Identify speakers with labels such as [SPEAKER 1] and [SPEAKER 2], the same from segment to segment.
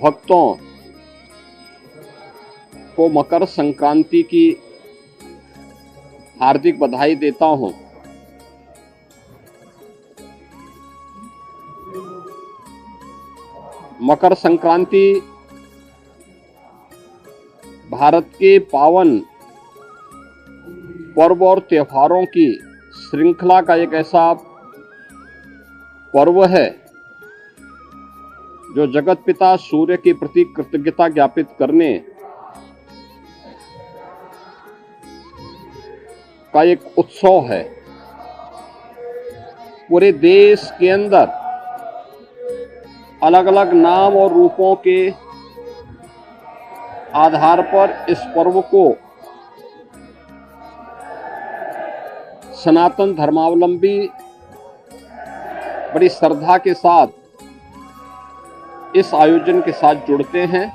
[SPEAKER 1] भक्तों को मकर संक्रांति की हार्दिक बधाई देता हूं। मकर संक्रांति भारत के पावन पर्व और त्योहारों की श्रृंखला का एक ऐसा पर्व है जो जगत पिता सूर्य के प्रति कृतज्ञता ज्ञापित करने का एक उत्सव है। पूरे देश के अंदर अलग अलग नाम और रूपों के आधार पर इस पर्व को सनातन धर्मावलंबी बड़ी श्रद्धा के साथ इस आयोजन के साथ जुड़ते हैं।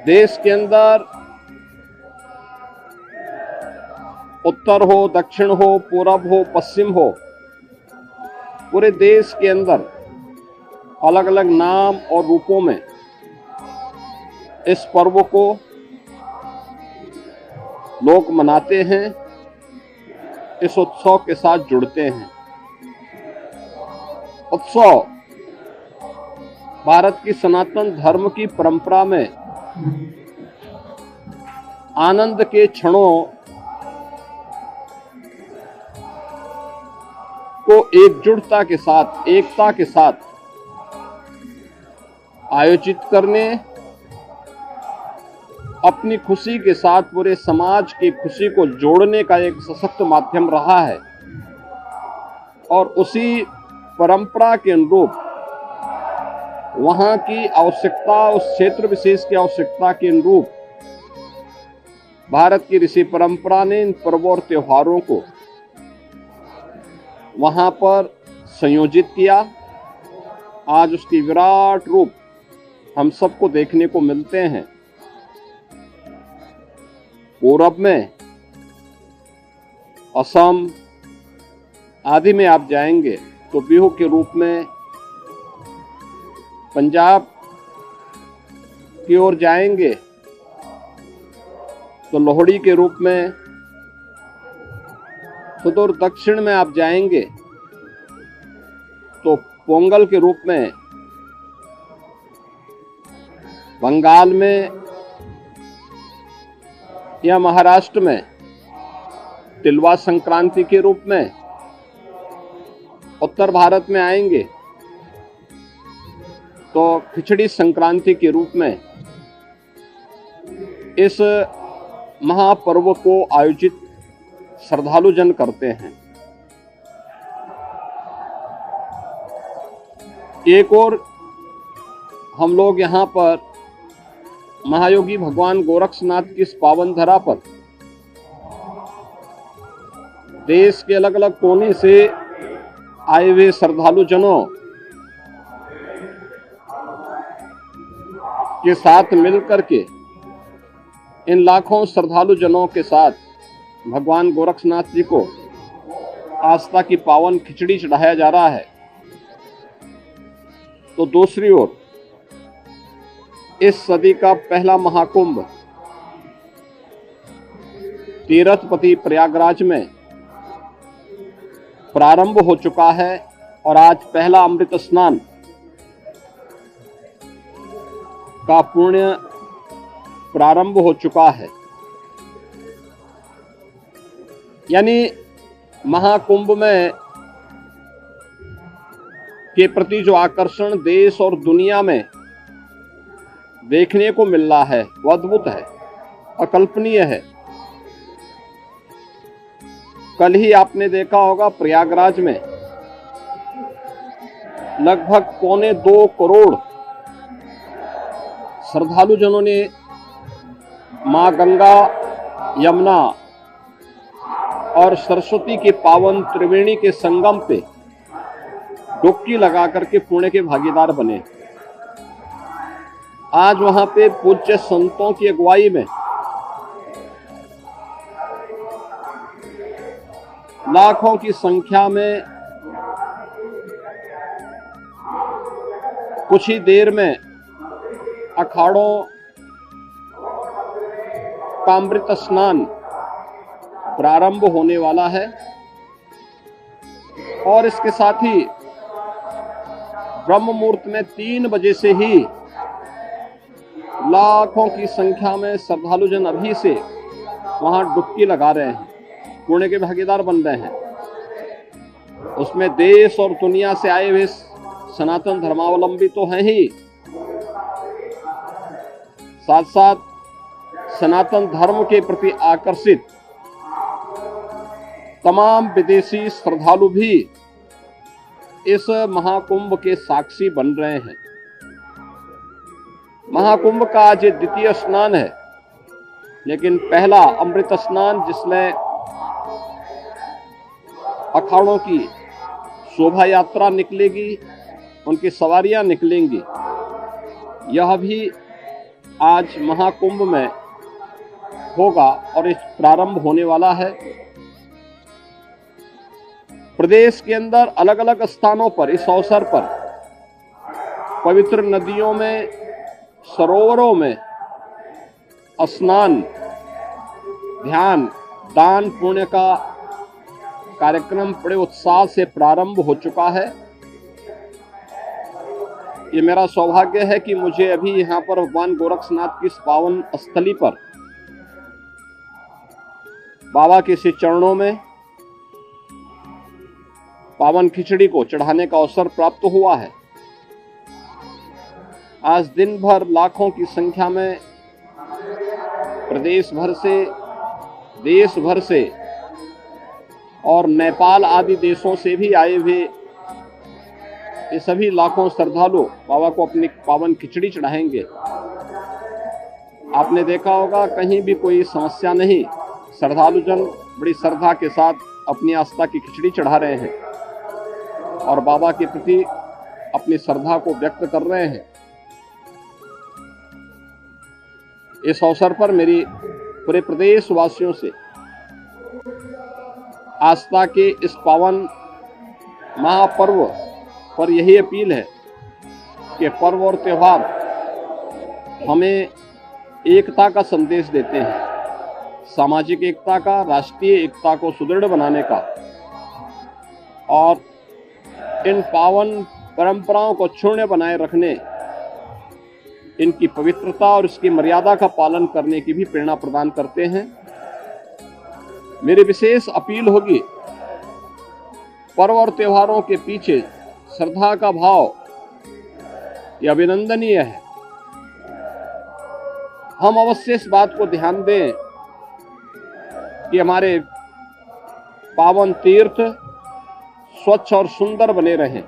[SPEAKER 1] देश के अंदर उत्तर हो, दक्षिण हो, पूरब हो, पश्चिम हो, पूरे देश के अंदर अलग अलग नाम और रूपों में इस पर्व को लोग मनाते हैं, इस उत्सव के साथ जुड़ते हैं। उत्सव भारत की सनातन धर्म की परंपरा में आनंद के क्षणों को एकजुटता के साथ, एकता के साथ आयोजित करने, अपनी खुशी के साथ पूरे समाज की खुशी को जोड़ने का एक सशक्त माध्यम रहा है। और उसी परंपरा के अनुरूप वहां की आवश्यकता, उस क्षेत्र विशेष की आवश्यकता के अनुरूप भारत की ऋषि परंपरा ने इन पर्वों और त्योहारों को वहां पर संयोजित किया। आज उसकी विराट रूप हम सबको देखने को मिलते हैं। पूरब में असम आदि में आप जाएंगे तो बिहू के रूप में, पंजाब की ओर जाएंगे तो लोहड़ी के रूप में, सुदूर दक्षिण में आप जाएंगे तो पोंगल के रूप में, बंगाल में या महाराष्ट्र में तिलवा संक्रांति के रूप में, उत्तर भारत में आएंगे तो खिचड़ी संक्रांति के रूप में इस महापर्व को आयोजित श्रद्धालु जन करते हैं। एक और हम लोग यहाँ पर महायोगी भगवान गोरक्षनाथ की इस पावन धरा पर देश के अलग अलग कोने से आए हुए श्रद्धालु जनों के साथ मिलकर के, इन लाखों श्रद्धालु जनों के साथ भगवान गोरक्षनाथ जी को आस्था की पावन खिचड़ी चढ़ाया जा रहा है। तो दूसरी ओर इस सदी का पहला महाकुंभ तीर्थपति प्रयागराज में प्रारंभ हो चुका है और आज पहला अमृत स्नान का पुण्य प्रारंभ हो चुका है। यानी महाकुंभ में के प्रति जो आकर्षण देश और दुनिया में देखने को मिल रहा है वो अद्भुत है, अकल्पनीय है। कल ही आपने देखा होगा प्रयागराज में लगभग 1.25 करोड़ श्रद्धालु जनों ने मां गंगा, यमुना और सरस्वती के पावन त्रिवेणी के संगम पे डुबकी लगा करके पुण्य के भागीदार बने। आज वहां पे पूज्य संतों की अगुवाई में लाखों की संख्या में कुछ ही देर में अखाड़ों का अमृत स्नान प्रारंभ होने वाला है और इसके साथ ही ब्रह्म मुहूर्त में 3 बजे से ही लाखों की संख्या में श्रद्धालुजन अभी से वहां डुबकी लगा रहे हैं, पुण्य के भागीदार बन रहे हैं। उसमें देश और दुनिया से आए हुए सनातन धर्मावलंबी तो हैं ही, साथ साथ सनातन धर्म के प्रति आकर्षित तमाम विदेशी श्रद्धालु भी इस महाकुंभ के साक्षी बन रहे हैं। महाकुंभ का आज द्वितीय स्नान है, लेकिन पहला अमृत स्नान जिसमें अखाड़ों की शोभा यात्रा निकलेगी, उनकी सवारियां निकलेंगी, यह भी आज महाकुंभ में होगा और इस प्रारंभ होने वाला है। प्रदेश के अंदर अलग अलग स्थानों पर इस अवसर पर पवित्र नदियों में, सरोवरों में स्नान, ध्यान, दान, पुण्य का कार्यक्रम बड़े उत्साह से प्रारंभ हो चुका है। ये मेरा सौभाग्य है कि मुझे अभी यहाँ पर भगवान गोरक्षनाथ की इस पावन स्थली पर बाबा के श्री चरणों में पावन खिचड़ी को चढ़ाने का अवसर प्राप्त हुआ है। आज दिन भर लाखों की संख्या में प्रदेश भर से, देश भर से और नेपाल आदि देशों से भी आए हुए ये सभी लाखों श्रद्धालु बाबा को अपनी पावन खिचड़ी चढ़ाएंगे। आपने देखा होगा कहीं भी कोई समस्या नहीं, श्रद्धालुजन बड़ी श्रद्धा के साथ अपनी आस्था की खिचड़ी चढ़ा रहे हैं और बाबा के प्रति अपनी श्रद्धा को व्यक्त कर रहे हैं। इस अवसर पर मेरी पूरे प्रदेश वासियों से आस्था के इस पावन महापर्व पर यही अपील है कि पर्व और त्योहार हमें एकता का संदेश देते हैं, सामाजिक एकता का, राष्ट्रीय एकता को सुदृढ़ बनाने का, और इन पावन परंपराओं को अक्षुण्य बनाए रखने, इनकी पवित्रता और इसकी मर्यादा का पालन करने की भी प्रेरणा प्रदान करते हैं। मेरी विशेष अपील होगी, पर्व और त्योहारों के पीछे श्रद्धा का भाव यह अभिनंदनीय है। हम अवश्य इस बात को ध्यान दें कि हमारे पावन तीर्थ स्वच्छ और सुंदर बने रहें।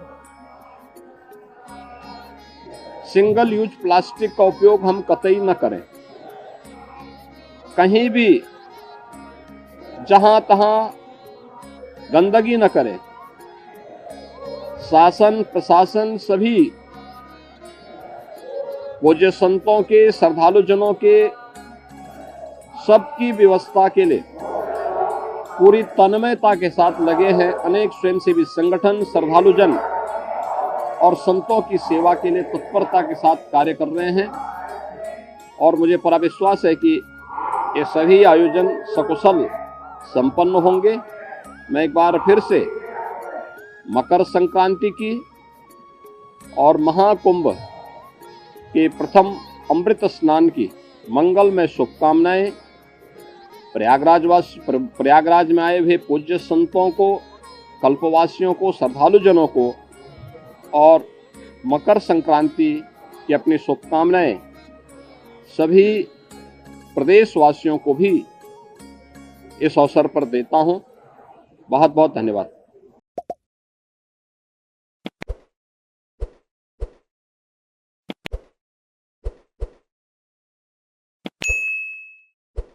[SPEAKER 1] सिंगल यूज प्लास्टिक का उपयोग हम कतई न करें। कहीं भी जहां तहां गंदगी न करें। शासन प्रशासन सभी पूज्य संतों के, श्रद्धालुजनों के सबकी व्यवस्था के लिए पूरी तन्मयता के साथ लगे हैं। अनेक स्वयंसेवी संगठन श्रद्धालुजन और संतों की सेवा के लिए तत्परता के साथ कार्य कर रहे हैं और मुझे पूरा विश्वास है कि ये सभी आयोजन सकुशल संपन्न होंगे। मैं एक बार फिर से मकर संक्रांति की और महाकुंभ के प्रथम अमृत स्नान की मंगलमय शुभकामनाएं प्रयागराज में आए हुए पूज्य संतों को, कल्पवासियों को, श्रद्धालुजनों को और मकर संक्रांति की अपनी शुभकामनाएं सभी प्रदेशवासियों को भी इस अवसर पर देता हूं। बहुत बहुत धन्यवाद।